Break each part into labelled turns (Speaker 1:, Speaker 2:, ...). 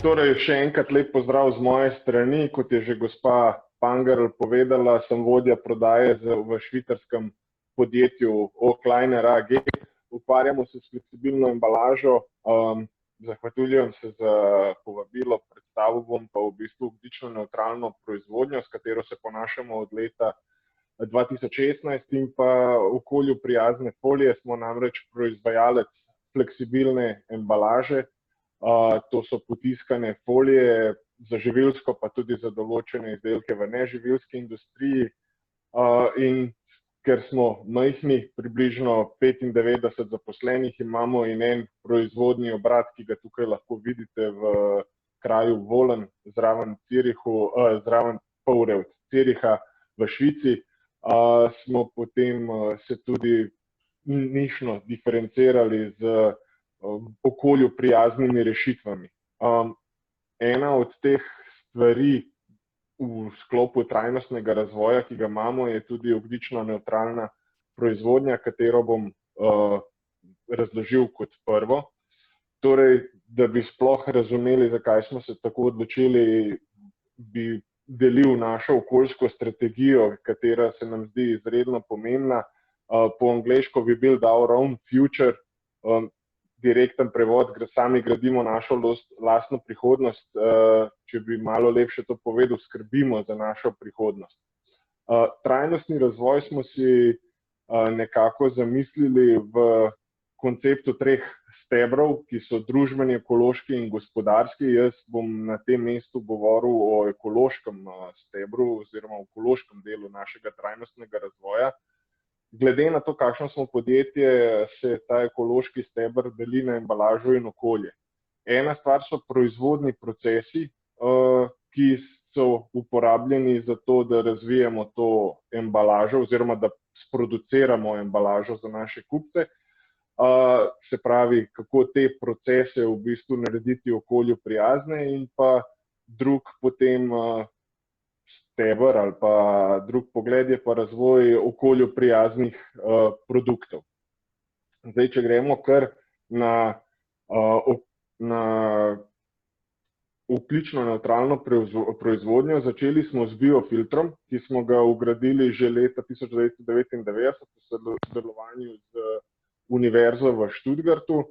Speaker 1: Torej, še enkrat lep pozdrav z moje strani. Kot je že gospa Pangerl povedala, sem vodja prodaje v švicarskem podjetju O-Kleiner AG. Ukvarjamo se s fleksibilno embalažo. Zahvaljujem se za povabilo, predstavil bom pa v bistvu ogljično nevtralno proizvodnjo, s katero se ponašamo od leta 2016 in pa okolju prijazne folije. Smo namreč proizvajalec fleksibilne embalaže. To so potiskane folije za živilsko, pa tudi za določene izdelke v neživilski industriji. In ker smo majhni, približno 95 zaposlenih imamo in en proizvodni obrat, ki ga tukaj lahko vidite v kraju Volen, zraven pol ure od Züricha v Švici, smo potem se tudi nišno diferencirali z okolju prijaznimi rešitvami. Ena od teh stvari v sklopu trajnostnega razvoja, ki ga imamo, je tudi ogljično nevtralna proizvodnja, katero bom razložil kot prvo. Torej, da bi sploh razumeli, zakaj smo se tako odločili, bi delil našo okoljsko strategijo, katera se nam zdi izredno pomembna. Po angleško bi build our own future. Direkten prevod, sami gradimo našo lastno prihodnost, če bi malo lepše to povedal, skrbimo za našo prihodnost. Trajnostni razvoj smo si nekako zamislili v konceptu 3 stebrov, ki so družbeni, ekološki in gospodarski. Jaz bom na tem mestu govoril o ekološkem stebru oziroma o ekološkem delu našega trajnostnega razvoja. Glede na to, kakšno smo podjetje, se ta ekološki steber deli na embalažo in okolje. Ena stvar so proizvodni procesi, ki so uporabljeni za to, da razvijemo to embalažo oziroma da sproduciramo embalažo za naše kupce. Se pravi, kako te procese v bistvu narediti okolju prijazne, in pa drug potem steber ali pa drug pogled je pa razvoj okolju prijaznih produktov. Zdaj, če gremo kar na ogljično nevtralno proizvodnjo, začeli smo z biofiltrom, ki smo ga vgradili že leta 1999 v sodelovanju z Univerzo v Stuttgartu.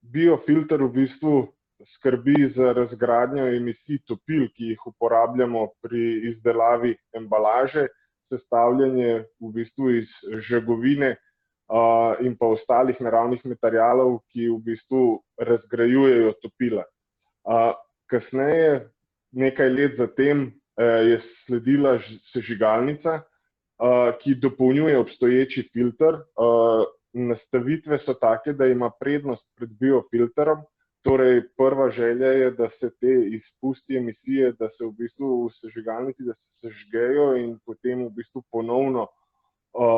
Speaker 1: Biofilter v bistvu skrbi za razgradnjo emisij topil, ki jih uporabljamo pri izdelavi embalaže, sestavljanje v bistvu iz žagovine in pa ostalih naravnih materialov, ki v bistvu razgrajujejo topila. Kasneje, nekaj let zatem, je sledila sežigalnica, ki dopolnjuje obstoječi filter. Nastavitve so take, da ima prednost pred biofilterom. Torej, prva želja je, da se te izpusti emisije, da se v bistvu v sežigalnici, da se sežgejo in potem v bistvu ponovno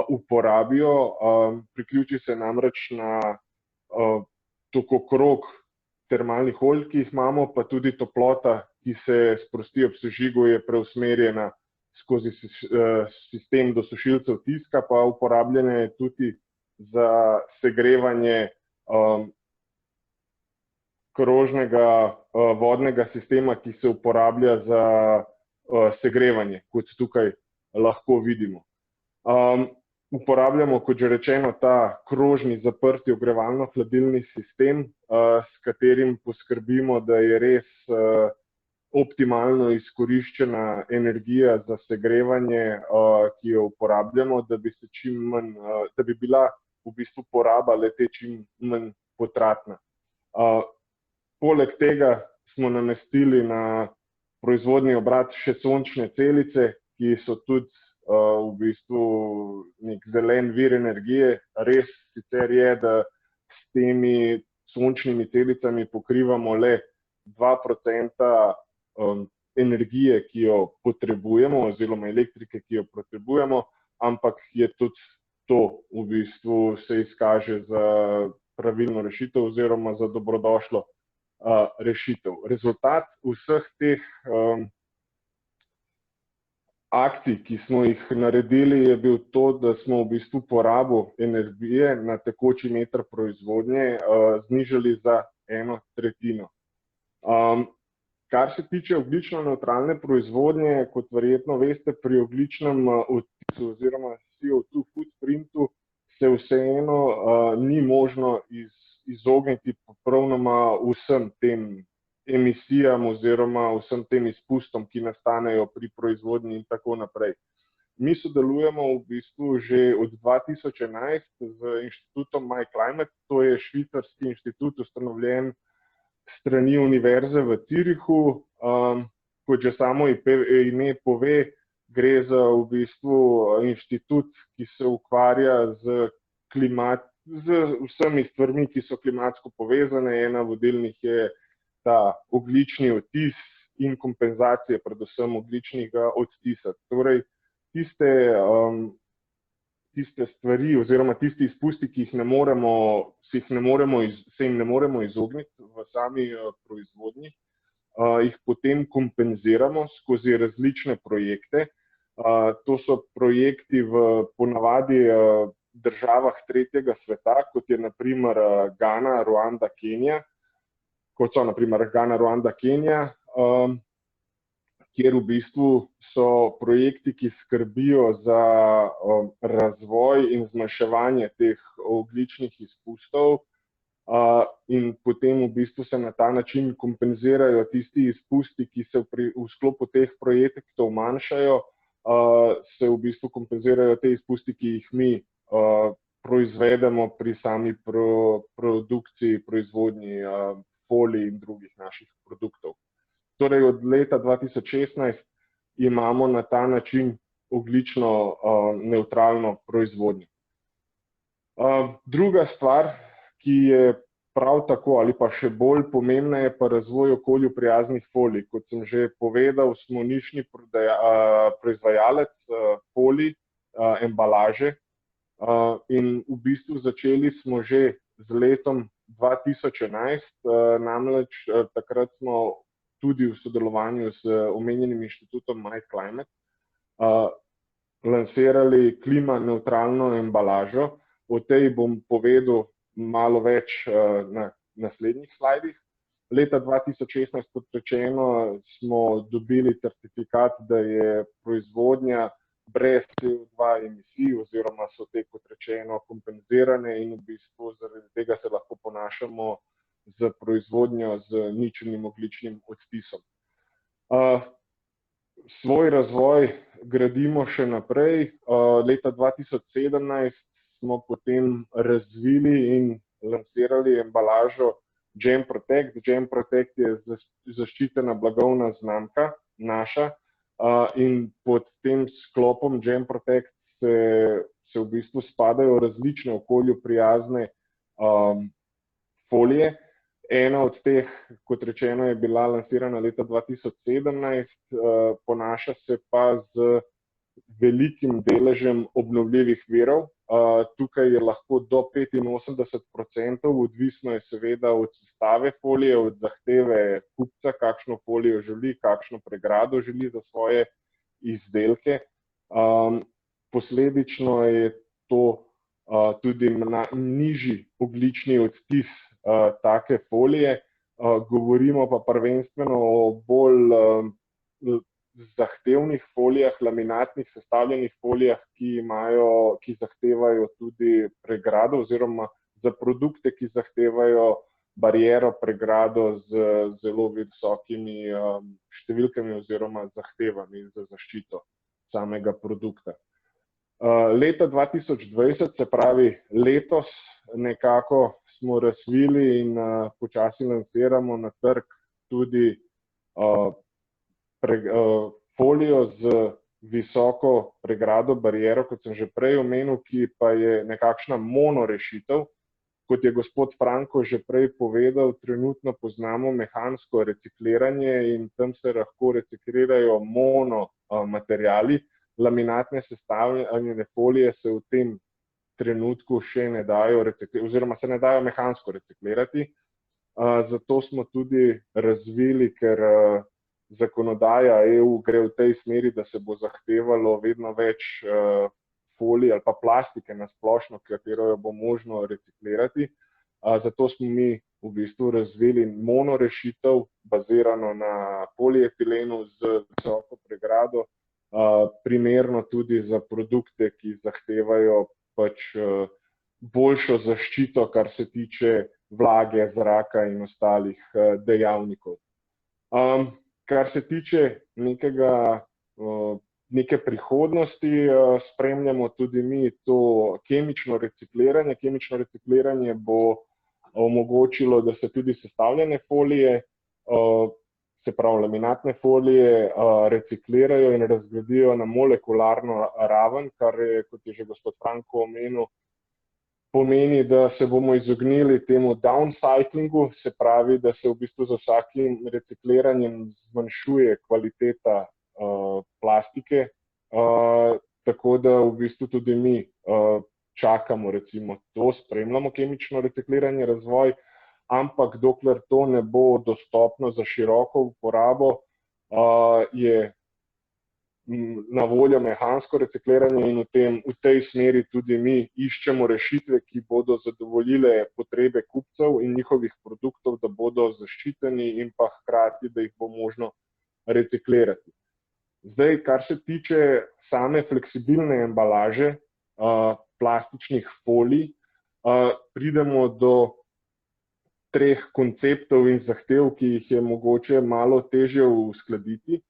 Speaker 1: uporabijo. Priključi se namreč na tokokrog termalnih olj, ki jih imamo, pa tudi toplota, ki se sprosti ob sežigu, je preusmerjena skozi sistem do sušilcev tiska, pa uporabljena je tudi za segrevanje krožnega vodnega sistema, ki se uporablja za segrevanje, kot tukaj lahko vidimo. Uporabljamo, kot že rečeno, ta krožni zaprti ogrevalno-hladilni sistem, s katerim poskrbimo, da je res optimalno izkoriščena energija za segrevanje, ki jo uporabljamo, da bi bila v bistvu poraba le-te čim manj potratna. Poleg tega smo namestili na proizvodni obrat še sončne celice, ki so tudi v bistvu nek zelen vir energije. Res sicer je, da s temi sončnimi celicami pokrivamo le 2% energije, ki jo potrebujemo, oziroma elektrike, ki jo potrebujemo, ampak je tudi to v bistvu se izkaže za pravilno rešitev oziroma za dobrodošlo rešitev. Rezultat vseh teh akcij, ki smo jih naredili, je bil to, da smo v bistvu porabo energije na tekoči meter proizvodnje znižali za 1/3. Kar se tiče ogljično nevtralne proizvodnje, kot verjetno veste, pri ogljičnem odtisu oziroma CO2 footprintu se vseeno ni možno izogniti popolnoma vsem tem emisijam oziroma vsem tem izpustom, ki nastanejo pri proizvodnji in tako naprej. Mi sodelujemo v bistvu že od 2011 z inštitutom MyClimate, to je švicarski inštitut, ustanovljen strani Univerze v Zürichu. Kot že samo ime pove, gre za v bistvu inštitut, ki se ukvarja z vsemi stvarmi, ki so klimatsko povezane. Ena vodilnih je ta ogljični odtis in kompenzacije predvsem ogljičnega odtisa. Torej, tiste stvari oziroma tisti izpusti, ki se jim ne moremo izogniti v sami proizvodnji, jih potem kompenziramo skozi različne projekte. To so projekti v ponavadi državah tretjega sveta, kot je na primer Gana, Ruanda, Kenija, kjer v bistvu so projekti, ki skrbijo za razvoj in zmanjševanje teh ogljičnih izpustov in potem v bistvu se na ta način kompenzirajo tisti izpusti, ki se v sklopu teh projektov manjšajo, se v bistvu kompenzirajo te izpusti, ki jih mi proizvedemo pri sami produkciji, proizvodnji folij in drugih naših produktov. Torej, od leta 2016 imamo na ta način ogljično nevtralno proizvodnjo. Druga stvar, ki je prav tako ali pa še bolj pomembna, je pa razvoj okolju prijaznih folij. Kot sem že povedal, smo nišni proizvajalec folij, embalaže in v bistvu začeli smo že z letom 2011, namreč takrat smo tudi v sodelovanju z omenjenim inštitutom MyClimate lansirali klimanevtralno embalažo. O tej bom povedal malo več na naslednjih slajdih. Leta 2016, kot rečeno, smo dobili certifikat, da je proizvodnja brez CO2 emisij oziroma so te, kot rečeno, kompenzirane in v bistvu zaradi tega se lahko ponašamo z proizvodnjo z ničelnim ogljičnim odtisom. Svoj razvoj gradimo še naprej. Leta 2017 smo potem razvili in lansirali embalažo Jam Protect. Jam Protect je zaščitena blagovna znamka naša in pod tem sklopom Jam Protect se v bistvu spadajo različne okolju prijazne folije. Ena od teh, kot rečeno, je bila lansirana leta 2017, ponaša se pa z velikim deležem obnovljivih virov. Tukaj je lahko do 85%, odvisno je seveda od sestave folije, od zahteve kupca, kakšno folijo želi, kakšno pregrado želi za svoje izdelke. Posledično je to tudi nižji ogljični odtis take folije. Govorimo pa prvenstveno o bolj zahtevnih folijah, laminatnih sestavljenih folijah, ki zahtevajo tudi pregrado oziroma za produkte, ki zahtevajo bariero, pregrado z zelo visokimi številkami oziroma zahtevami za zaščito samega produkta. Leta 2020, se pravi letos, nekako smo razvili in počasi lansiramo na trg tudi folijo z visoko pregrado, bariero, kot sem že prej omenil, ki pa je nekakšna monorešitev. Kot je gospod Franko že prej povedal, trenutno poznamo mehansko recikliranje in tam se lahko reciklirajo monomateriali. Laminatne sestavljene folije se v tem trenutku še ne dajo oziroma se ne dajo mehansko reciklirati. Zato smo tudi razvili, ker zakonodaja EU gre v tej smeri, da se bo zahtevalo vedno več folij ali pa plastike na splošno, katero jo bo možno reciklirati. Zato smo mi v bistvu razvili monorešitev, bazirano na polietilenu z visoko pregrado, primerno tudi za produkte, ki zahtevajo pač boljšo zaščito, kar se tiče vlage, zraka in ostalih dejavnikov. Kar se tiče neke prihodnosti, spremljamo tudi mi to kemično recikliranje. Kemično recikliranje bo omogočilo, da se tudi sestavljene folije, se pravi laminatne folije, reciklirajo in razgradijo na molekularno raven, kar je, kot je že gospod Franko omenil, pomeni, da se bomo izognili temu downcyclingu, se pravi, da se v bistvu z vsakim recikliranjem zmanjšuje kvaliteta plastike, tako da v bistvu tudi mi čakamo, recimo to, spremljamo kemično recikliranje, razvoj, ampak dokler to ne bo dostopno za široko uporabo, je na voljo mehansko recikliranje in v tej smeri tudi mi iščemo rešitve, ki bodo zadovoljile potrebe kupcev in njihovih produktov, da bodo zaščiteni in pa hkrati, da jih bo možno reciklirati. Zdaj, kar se tiče same fleksibilne embalaže, plastičnih folij, pridemo do treh konceptov in zahtev, ki jih je mogoče malo težje uskladiti.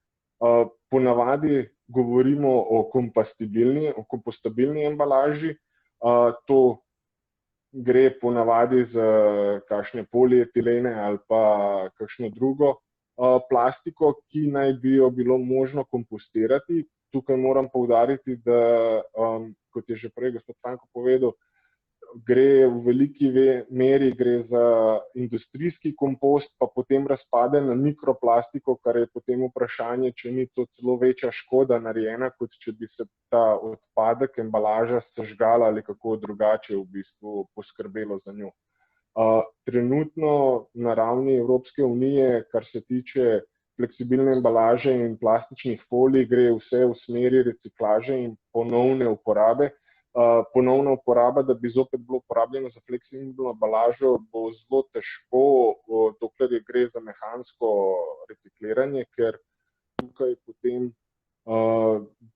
Speaker 1: Ponavadi govorimo o kompostabilni embalaži, to gre ponavadi za kakšne polietilene ali pa kakšno drugo plastiko, ki naj bi jo bilo možno kompostirati. Tukaj moram poudariti, da, kot je že prej gospod Franko povedal, gre v veliki meri za industrijski kompost, pa potem razpade na mikroplastiko, kar je potem vprašanje, če ni to celo večja škoda narejena, kot če bi se ta odpadek, embalaža sežgala ali kako drugače v bistvu poskrbelo za njo. Trenutno na ravni Evropske unije, kar se tiče fleksibilne embalaže in plastičnih folij, gre vse v smeri reciklaže in ponovne uporabe. Ponovna uporaba, da bi zopet bilo uporabljeno za fleksibilno embalažo, bo zelo težko, dokler gre za mehansko recikliranje, ker tukaj potem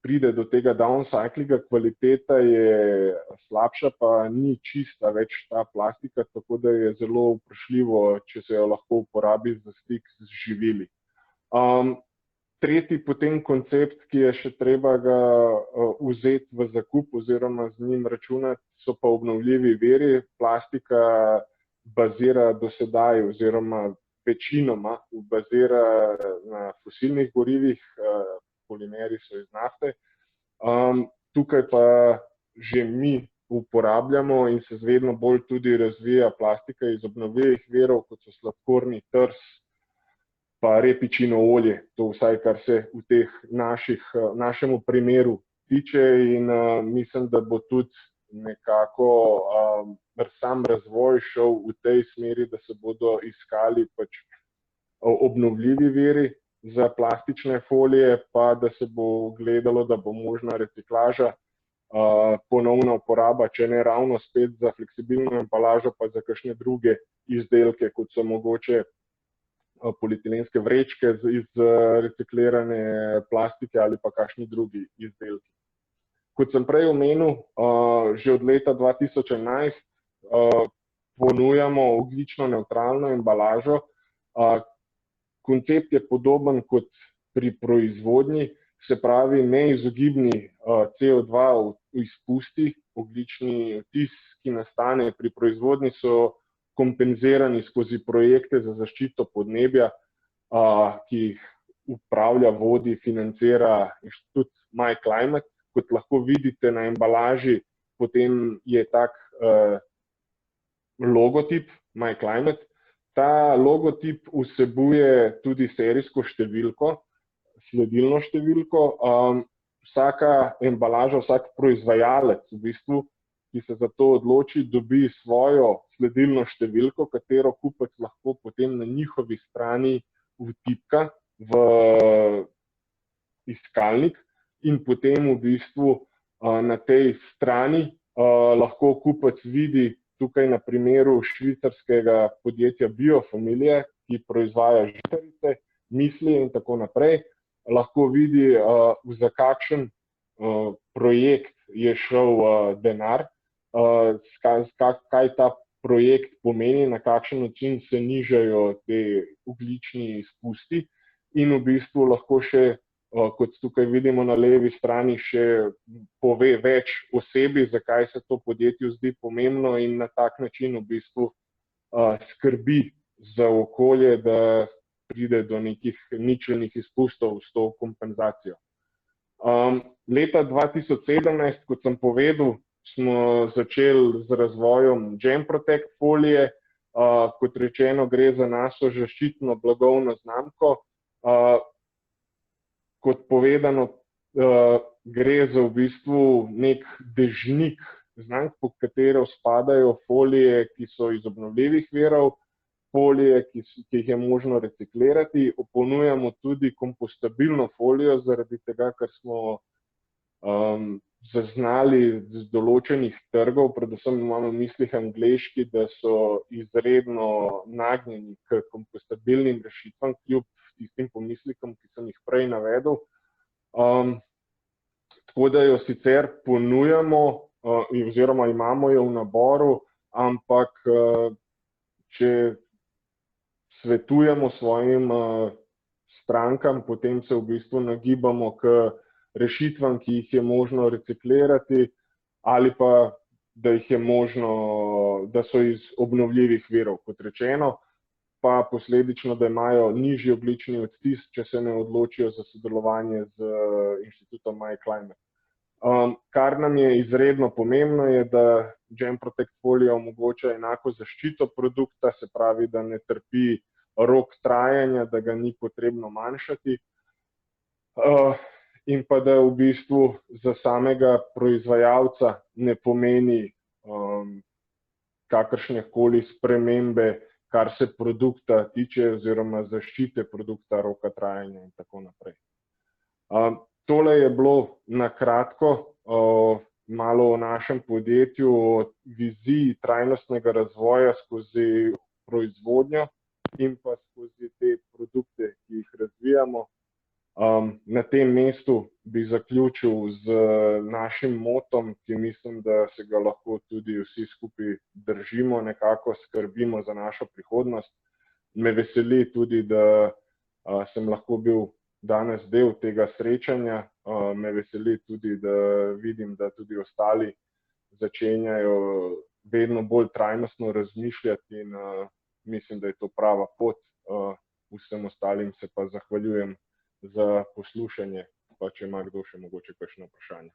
Speaker 1: pride do tega downcyclinga, kvaliteta je slabša, pa ni čista več ta plastika, tako da je zelo vprašljivo, če se jo lahko uporabi za stik z živili. Tretji potem koncept, ki je še treba ga vzeti v zakup oziroma z njim računati, so pa obnovljivi viri. Plastika bazira do sedaj oziroma večinoma bazira na fosilnih gorivih, polimeri so iz nafte. Tukaj pa že mi uporabljamo in se vedno bolj tudi razvija plastika iz obnovljivih virov, kot so sladkorni trs, pa repičino olje, to vsaj, kar se v našemu primeru tiče, in mislim, da bo tudi nekako sam razvoj šel v tej smeri, da se bodo iskali pač obnovljivi viri za plastične folije, pa da se bo gledalo, da bo možna reciklaža, ponovna uporaba, če ne ravno spet za fleksibilno embalažo, pa za kakšne druge izdelke, kot so mogoče polietilenske vrečke iz reciklirane plastike ali pa kakšni drugi izdelki. Kot sem prej omenil, že od leta 2011 ponujamo ogljično nevtralno embalažo. Koncept je podoben kot pri proizvodnji, se pravi neizogibni CO2 izpusti, ogljični odtis, ki nastane pri proizvodnji, so kompenzirani skozi projekte za zaščito podnebja, ki jih upravlja, vodi, financira inštitut MyClimate. Kot lahko vidite na embalaži, potem je tak logotip MyClimate. Ta logotip vsebuje tudi serijsko številko, sledilno številko. Vsaka embalaža, vsak proizvajalec v bistvu, ki se za to odloči, dobi svojo sledilno številko, katero kupec lahko potem na njihovi strani vtipka v iskalnik in potem v bistvu na tej strani lahko kupec vidi, tukaj na primeru švicarskega podjetja Biofamilije, ki proizvaja žitarice, misli in tako naprej, lahko vidi, za kakšen projekt je šel denar, kaj ta projekt pomeni, na kakšen način se nižajo te ogljični izpusti in v bistvu lahko še, kot tukaj vidimo na levi strani, še pove več osebi, zakaj se to podjetju zdi pomembno in na tak način v bistvu skrbi za okolje, da pride do nekih ničelnih izpustov s to kompenzacijo. Leta 2017, kot sem povedal, smo začeli z razvojem GenProtect folije. Kot rečeno, gre za našo zaščitno blagovno znamko. Kot povedano, gre za v bistvu nek dežnik znamk, po katero spadajo folije, ki so iz obnovljivih virov, folije, ki jih je možno reciklirati. Ponujamo tudi kompostabilno folijo, zaradi tega, ker smo zaznali z določenih trgov, predvsem imamo v mislih angleški, da so izredno nagnjeni k kompostabilnim rešitvam, kljub tistim pomislikom, ki sem jih prej navedel. Tako da jo sicer ponujamo oziroma imamo jo v naboru, ampak če svetujemo svojim strankam, potem se v bistvu nagibamo k rešitvam, ki jih je možno reciklirati ali pa, da jih je možno, da so iz obnovljivih virov, kot rečeno, pa posledično, da imajo nižji ogljični odtis, če se ne odločijo za sodelovanje z inštitutom MyClimate. Kar nam je izredno pomembno, je, da GenProtect folija omogoča enako zaščito produkta, se pravi, da ne trpi rok trajanja, da ga ni potrebno manjšati. In pa da v bistvu za samega proizvajalca ne pomeni kakršnekoli spremembe, kar se produkta tiče, oziroma zaščite produkta, roka trajanja in tako naprej. Tole je bilo na kratko malo o našem podjetju, o viziji trajnostnega razvoja skozi proizvodnjo in pa skozi te produkte, ki jih razvijamo. Na tem mestu bi zaključil z našim motom, ki mislim, da se ga lahko tudi vsi skupaj držimo, nekako skrbimo za našo prihodnost. Me veseli tudi, da sem lahko bil danes del tega srečanja. Me veseli tudi, da vidim, da tudi ostali začenjajo vedno bolj trajnostno razmišljati in mislim, da je to prava pot. Vsem ostalim se pa zahvaljujem za poslušanje, pa če ima kdo še mogoče kakšno vprašanje.